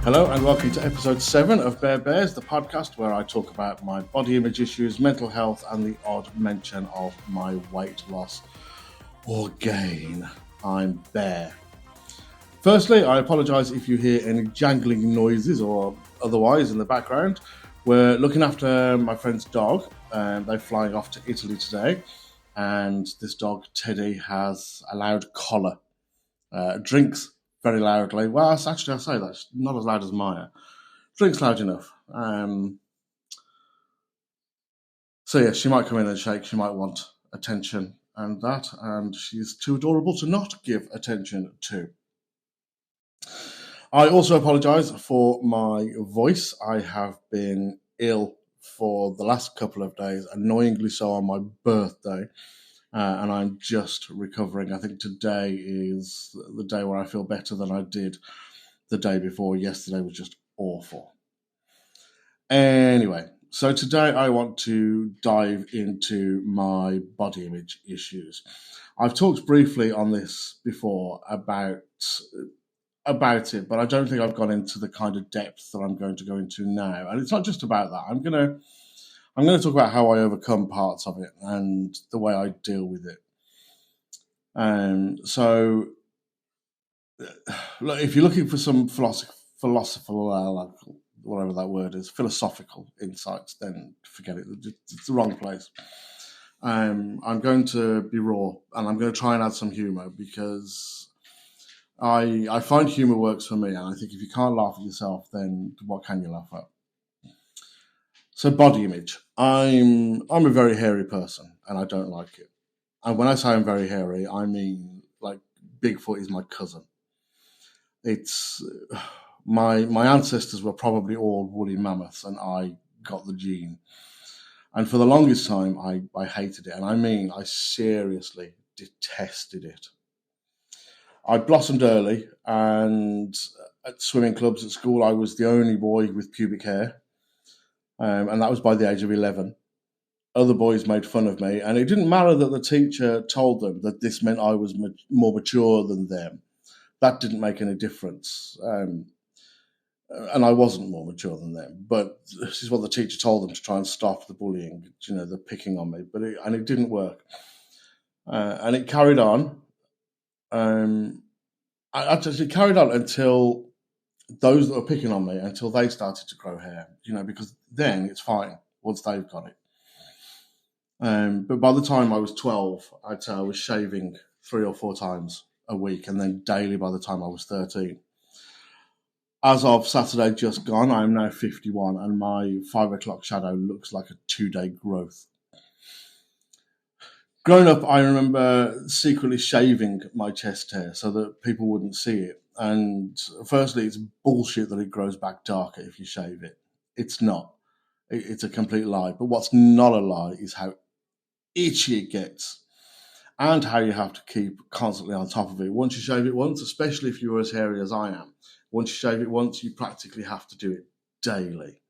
Hello and welcome to episode 7 of Bear Bears, the podcast where I talk about my body image issues, mental health, and the odd mention of my weight loss or gain. I'm Bear. Firstly, I apologise if you hear any jangling noises or otherwise in the background. We're looking after my friend's dog. They're flying off to Italy today, and this dog, Teddy, has a loud collar. Drinks very loudly. Well, actually, I say that's not as loud as Maya. Drinks loud enough. So yeah, she might come in and shake. She might want attention and she's too adorable to not give attention to. I also apologise for my voice. I have been ill for the last couple of days, annoyingly so on my birthday. And I'm just recovering. I think today is the day where I feel better than I did the day before. Yesterday was just awful. Anyway, so today I want to dive into my body image issues. I've talked briefly on this before about it, but I don't think I've gone into the kind of depth that I'm going to go into now. And it's not just about that. I'm going to talk about how I overcome parts of it and the way I deal with it. So, look, if you're looking for some philosophical, whatever that word is, philosophical insights, then forget it. It's the wrong place. I'm going to be raw, and I'm going to try and add some humour because I find humour works for me, and I think if you can't laugh at yourself, then what can you laugh at? So body image. I'm a very hairy person, and I don't like it. And when I say I'm very hairy, I mean like Bigfoot is my cousin. It's my ancestors were probably all woolly mammoths, and I got the gene. And for the longest time, I hated it, and I mean I seriously detested it. I blossomed early, and at swimming clubs at school, I was the only boy with pubic hair. And that was by the age of 11. Other boys made fun of me, and it didn't matter that the teacher told them that this meant I was more mature than them. That didn't make any difference. And I wasn't more mature than them, but this is what the teacher told them to try and stop the bullying, the picking on me. And it didn't work. And it carried on. It carried on until those that were picking on me, until they started to grow hair, because then it's fine once they've got it. But by the time I was 12, I'd say I was shaving 3 or 4 times a week, and then daily by the time I was 13. As of Saturday just gone, I am now 51, and my 5 o'clock shadow looks like a 2-day growth. Growing up, I remember secretly shaving my chest hair so that people wouldn't see it. And firstly, it's bullshit that it grows back darker if you shave it. It's not. It's a complete lie. But what's not a lie is how itchy it gets and how you have to keep constantly on top of it. Once you shave it once, especially if you're as hairy as I am, once you shave it once, you practically have to do it daily.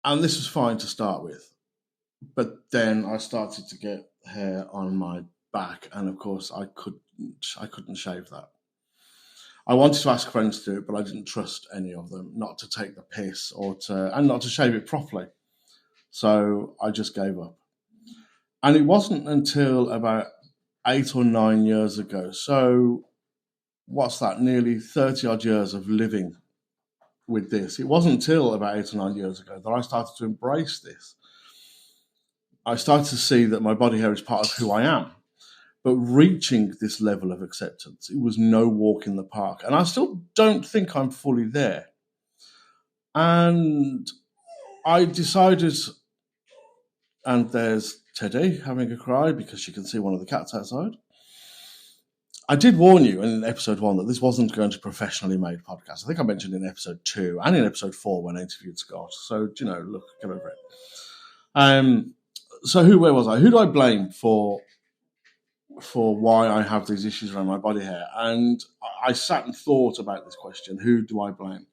And this was fine to start with. But then I started to get hair on my back, and of course I couldn't shave that. I wanted to ask friends to do it, but I didn't trust any of them, not to take the piss and not to shave it properly. So I just gave up. And it wasn't until about 8 or 9 years ago. So what's that? Nearly 30 odd years of living with this. It wasn't until about 8 or 9 years ago that I started to embrace this. I started to see that my body hair is part of who I am. But reaching this level of acceptance, it was no walk in the park. And I still don't think I'm fully there. And I decided, and there's Teddy having a cry because she can see one of the cats outside. I did warn you in episode 1 that this wasn't going to be a professionally made podcast. I think I mentioned in episode 2 and in episode 4 when I interviewed Scott. So, look, get over it. So where was I? Who do I blame for why I have these issues around my body hair? And I sat and thought about this question. Who do I blame?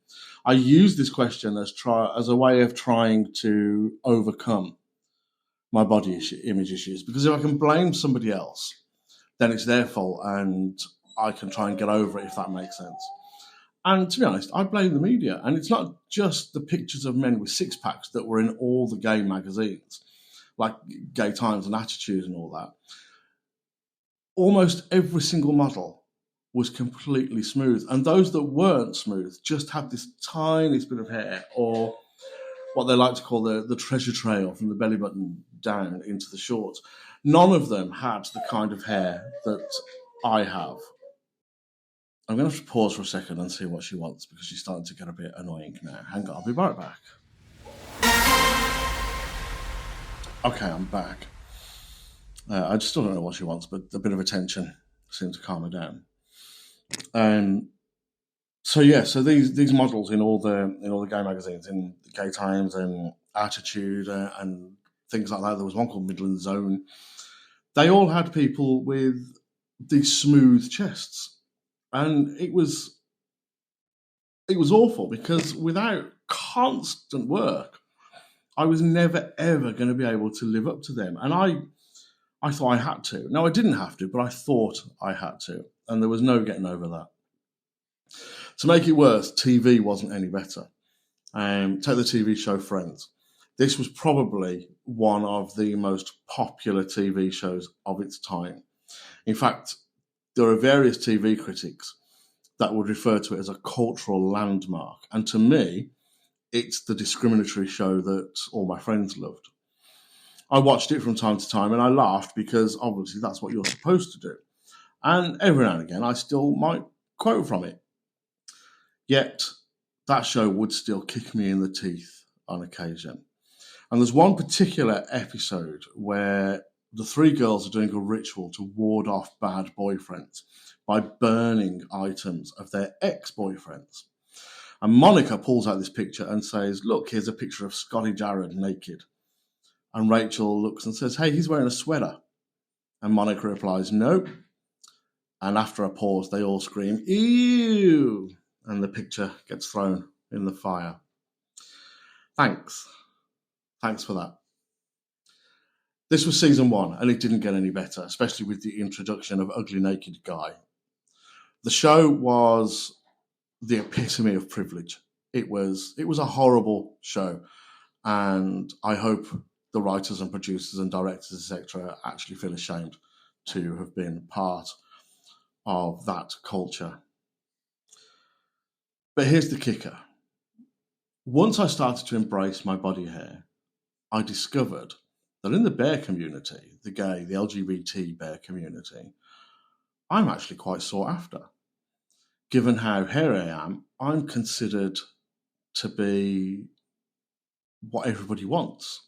I use this question as a way of trying to overcome my body image issues, because if I can blame somebody else, then it's their fault and I can try and get over it, if that makes sense. And to be honest, I blame the media. And it's not just the pictures of men with six packs that were in all the gay magazines, like Gay Times and Attitude and all that. Almost every single model was completely smooth. And those that weren't smooth just had this tiniest bit of hair, or what they like to call the treasure trail from the belly button down into the shorts. None of them had the kind of hair that I have. I'm going to have to pause for a second and see what she wants, because she's starting to get a bit annoying now. Hang on, I'll be right back. Okay, I'm back. I just still don't know what she wants, but a bit of attention seems to calm her down. So these models in all the gay magazines, in Gay Times and Attitude and things like that. There was one called Midland Zone. They all had people with these smooth chests, and it was awful, because without constant work, I was never ever going to be able to live up to them. And I thought I had to. No, I didn't have to, but I thought I had to, and there was no getting over that. To make it worse, TV wasn't any better. Take the TV show Friends. This was probably one of the most popular TV shows of its time. In fact, there are various TV critics that would refer to it as a cultural landmark. And to me, it's the discriminatory show that all my friends loved. I watched it from time to time and I laughed, because obviously that's what you're supposed to do. And every now and again, I still might quote from it. Yet, that show would still kick me in the teeth on occasion. And there's one particular episode where the three girls are doing a ritual to ward off bad boyfriends by burning items of their ex-boyfriends. And Monica pulls out this picture and says, "Look, here's a picture of Scotty Jarrett naked." And Rachel looks and says, "Hey, he's wearing a sweater." And Monica replies, "Nope." And after a pause, they all scream, "Ew!" And the picture gets thrown in the fire. Thanks for that. This was season 1, and it didn't get any better, especially with the introduction of Ugly Naked Guy. The show was the epitome of privilege. It was a horrible show, and I hope the writers and producers and directors, etc., actually feel ashamed to have been part of that culture. But here's the kicker. Once I started to embrace my body hair, I discovered that in the bear community, the gay, the LGBT bear community, I'm actually quite sought after. Given how hairy I am, I'm considered to be what everybody wants.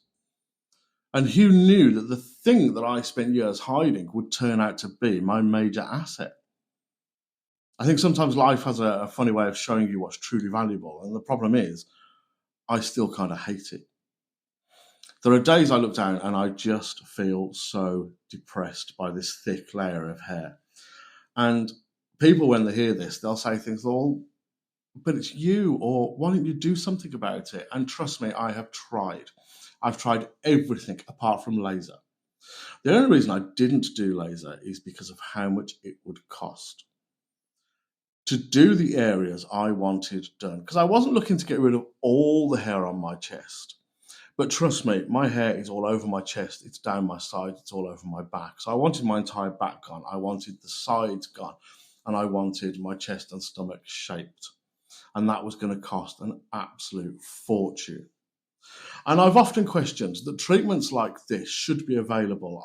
And who knew that the thing that I spent years hiding would turn out to be my major asset? I think sometimes life has a funny way of showing you what's truly valuable, and the problem is, I still kind of hate it. There are days I look down and I just feel so depressed by this thick layer of hair. And people, when they hear this, they'll say things, "Oh, but it's you," or "Why don't you do something about it?" And trust me, I have tried. I've tried everything apart from laser. The only reason I didn't do laser is because of how much it would cost to do the areas I wanted done, because I wasn't looking to get rid of all the hair on my chest. But trust me, my hair is all over my chest, it's down my side, it's all over my back. So I wanted my entire back gone, I wanted the sides gone, and I wanted my chest and stomach shaped. And that was going to cost an absolute fortune. And I've often questioned that treatments like this should be available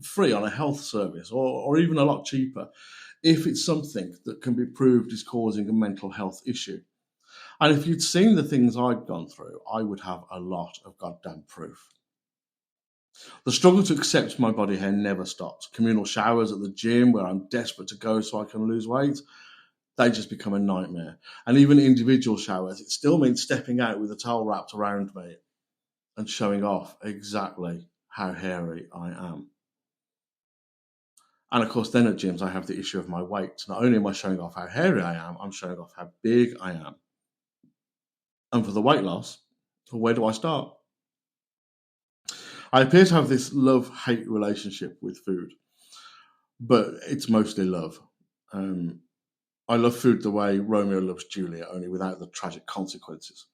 free on a health service, or even a lot cheaper, if it's something that can be proved is causing a mental health issue. And if you'd seen the things I'd gone through, I would have a lot of goddamn proof. The struggle to accept my body hair never stops. Communal showers at the gym, where I'm desperate to go so I can lose weight, they just become a nightmare. And even individual showers, it still means stepping out with a towel wrapped around me and showing off exactly how hairy I am. And of course, then at gyms, I have the issue of my weight. Not only am I showing off how hairy I am, I'm showing off how big I am. And for the weight loss, where do I start? I appear to have this love-hate relationship with food, but it's mostly love. I love food the way Romeo loves Juliet, only without the tragic consequences.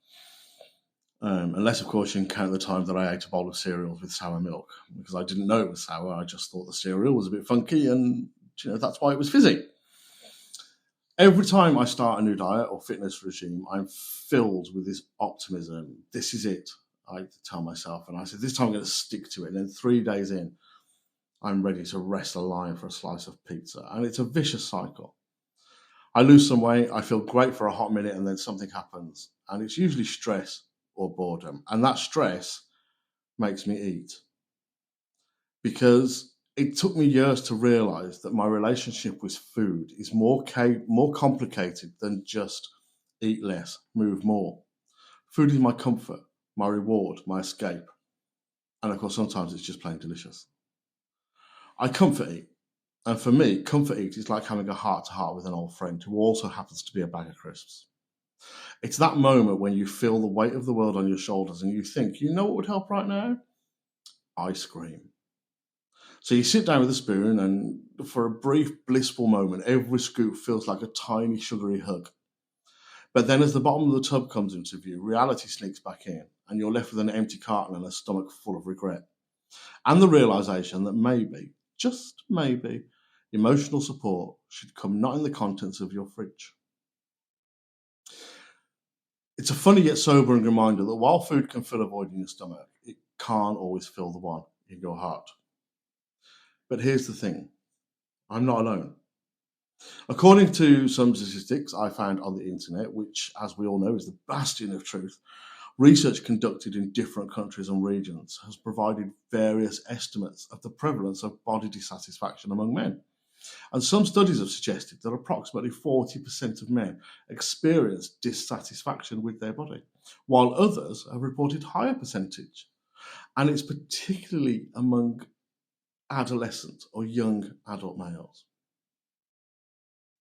Unless, of course, you can count the time that I ate a bowl of cereals with sour milk, because I didn't know it was sour. I just thought the cereal was a bit funky, and that's why it was fizzy. Every time I start a new diet or fitness regime, I'm filled with this optimism. This is it, I tell myself. And I said, this time I'm going to stick to it. And then 3 days in, I'm ready to rest a lion for a slice of pizza. And it's a vicious cycle. I lose some weight, I feel great for a hot minute, and then something happens. And it's usually stress or boredom. And that stress makes me eat. Because it took me years to realize that my relationship with food is more complicated than just eat less, move more. Food is my comfort, my reward, my escape. And of course, sometimes it's just plain delicious. I comfort eat. And for me, comfort eat is like having a heart-to-heart with an old friend who also happens to be a bag of crisps. It's that moment when you feel the weight of the world on your shoulders and you think, you know what would help right now? Ice cream. So you sit down with a spoon, and for a brief, blissful moment, every scoop feels like a tiny, sugary hug. But then as the bottom of the tub comes into view, reality sneaks back in, and you're left with an empty carton and a stomach full of regret. And the realization that maybe, just maybe, emotional support should come not in the contents of your fridge. It's a funny yet sobering reminder that while food can fill a void in your stomach, it can't always fill the one in your heart. But here's the thing, I'm not alone. According to some statistics I found on the internet, which, as we all know, is the bastion of truth, research conducted in different countries and regions has provided various estimates of the prevalence of body dissatisfaction among men. And some studies have suggested that approximately 40% of men experience dissatisfaction with their body, while others have reported higher percentage. And it's particularly among adolescent or young adult males.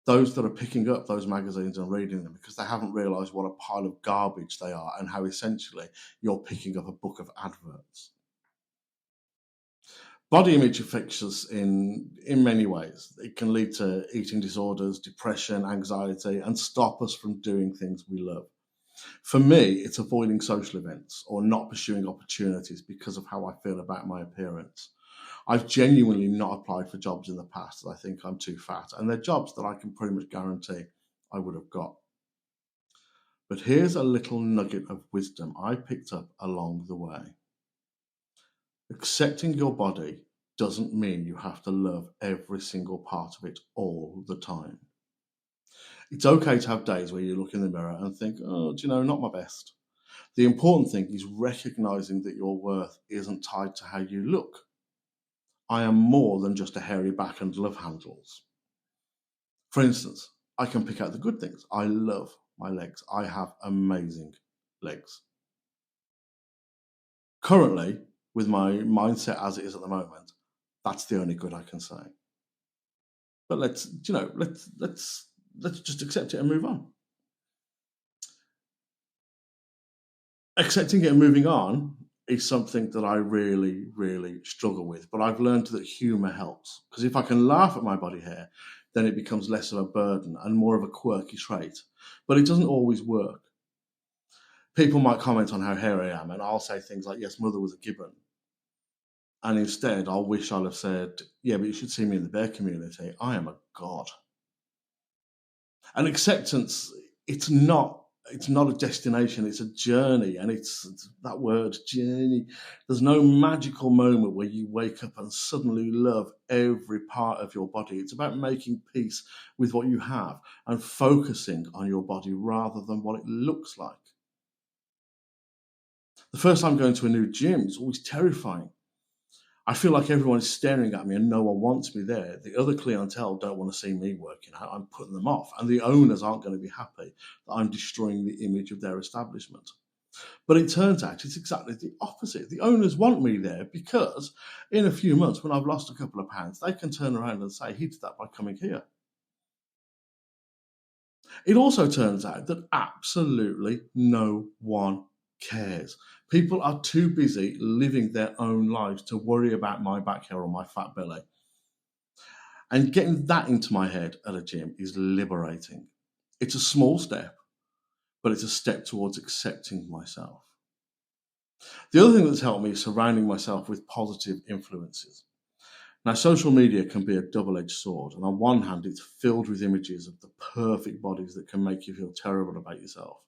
Those that are picking up those magazines and reading them because they haven't realised what a pile of garbage they are and how essentially you're picking up a book of adverts. Body image affects us in many ways. It can lead to eating disorders, depression, anxiety, and stop us from doing things we love. For me, it's avoiding social events or not pursuing opportunities because of how I feel about my appearance. I've genuinely not applied for jobs in the past that I think I'm too fat, and they're jobs that I can pretty much guarantee I would have got. But here's a little nugget of wisdom I picked up along the way. Accepting your body doesn't mean you have to love every single part of it all the time. It's okay to have days where you look in the mirror and think, not my best. The important thing is recognizing that your worth isn't tied to how you look. I am more than just a hairy back and love handles. For instance, I can pick out the good things. I love my legs. I have amazing legs. Currently, with my mindset as it is at the moment, that's the only good I can say. But let's just accept it and move on. Accepting it and moving on is something that I really, really struggle with. But I've learned that humour helps. Because if I can laugh at my body hair, then it becomes less of a burden and more of a quirky trait. But it doesn't always work. People might comment on how hairy I am, and I'll say things like, yes, mother was a gibbon. And instead, I'll wish I'll have said, yeah, but you should see me in the bear community. I am a god. And acceptance, it's not a destination, it's a journey. And it's that word, journey. There's no magical moment where you wake up and suddenly love every part of your body. It's about making peace with what you have and focusing on your body rather than what it looks like. The first time going to a new gym is always terrifying. I feel like everyone is staring at me and no one wants me there. The other clientele don't want to see me working out. I'm putting them off. And the owners aren't going to be happy that I'm destroying the image of their establishment. But it turns out it's exactly the opposite. The owners want me there because in a few months, when I've lost a couple of pounds, they can turn around and say, he did that by coming here. It also turns out that absolutely no one cares. People are too busy living their own lives to worry about my back hair or my fat belly. And getting that into my head at a gym is liberating. It's a small step, but it's a step towards accepting myself. The other thing that's helped me is surrounding myself with positive influences. Now, social media can be a double-edged sword, and on one hand, it's filled with images of the perfect bodies that can make you feel terrible about yourself.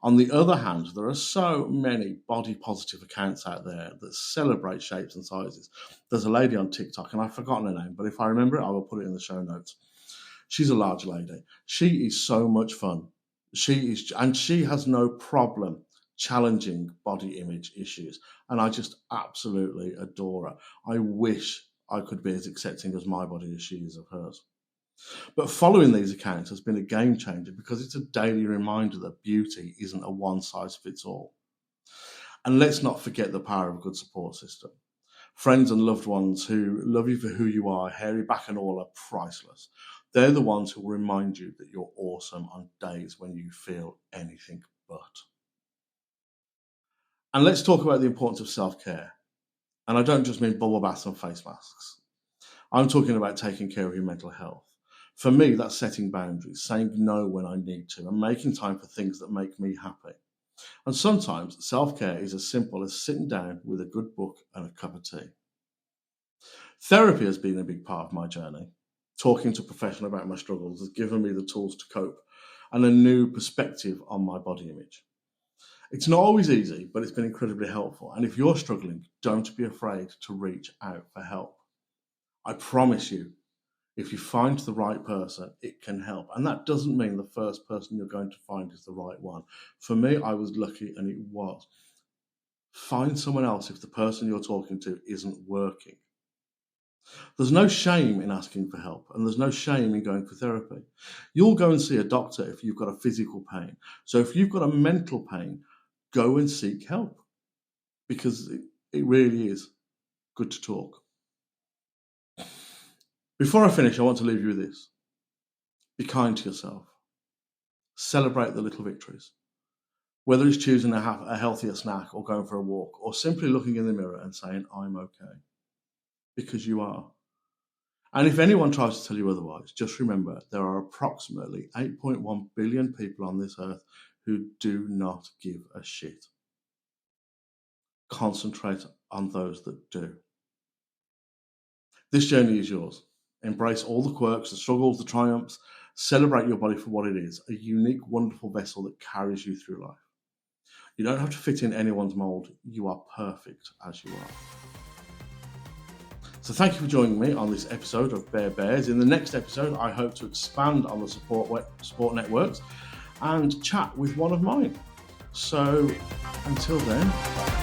On the other hand, there are so many body positive accounts out there that celebrate shapes and sizes. There's a lady on TikTok, and I've forgotten her name, but if I remember it, I will put it in the show notes. She's a large lady. She is so much fun. She has no problem challenging body image issues, and I just absolutely adore her. I wish I could be as accepting as my body as she is of hers. But following these accounts has been a game changer because it's a daily reminder that beauty isn't a one-size-fits-all. And let's not forget the power of a good support system. Friends and loved ones who love you for who you are, hairy back and all, are priceless. They're the ones who will remind you that you're awesome on days when you feel anything but. And let's talk about the importance of self-care. And I don't just mean bubble baths and face masks. I'm talking about taking care of your mental health. For me, that's setting boundaries, saying no when I need to, and making time for things that make me happy. And sometimes self-care is as simple as sitting down with a good book and a cup of tea. Therapy has been a big part of my journey. Talking to a professional about my struggles has given me the tools to cope and a new perspective on my body image. It's not always easy, but it's been incredibly helpful. And if you're struggling, don't be afraid to reach out for help. I promise you, if you find the right person, it can help. And that doesn't mean the first person you're going to find is the right one. For me, I was lucky, and it was. Find someone else if the person you're talking to isn't working. There's no shame in asking for help, and there's no shame in going for therapy. You'll go and see a doctor if you've got a physical pain. So if you've got a mental pain, go and seek help, because it really is good to talk. Before I finish, I want to leave you with this. Be kind to yourself. Celebrate the little victories. Whether it's choosing a healthier snack or going for a walk, or simply looking in the mirror and saying, I'm okay. Because you are. And if anyone tries to tell you otherwise, just remember there are approximately 8.1 billion people on this earth who do not give a shit. Concentrate on those that do. This journey is yours. Embrace all the quirks, the struggles, the triumphs. Celebrate your body for what it is, a unique, wonderful vessel that carries you through life. You don't have to fit in anyone's mold. You are perfect as you are. So thank you for joining me on this episode of Bare Bears. In the next episode, I hope to expand on the support networks and chat with one of mine. So until then,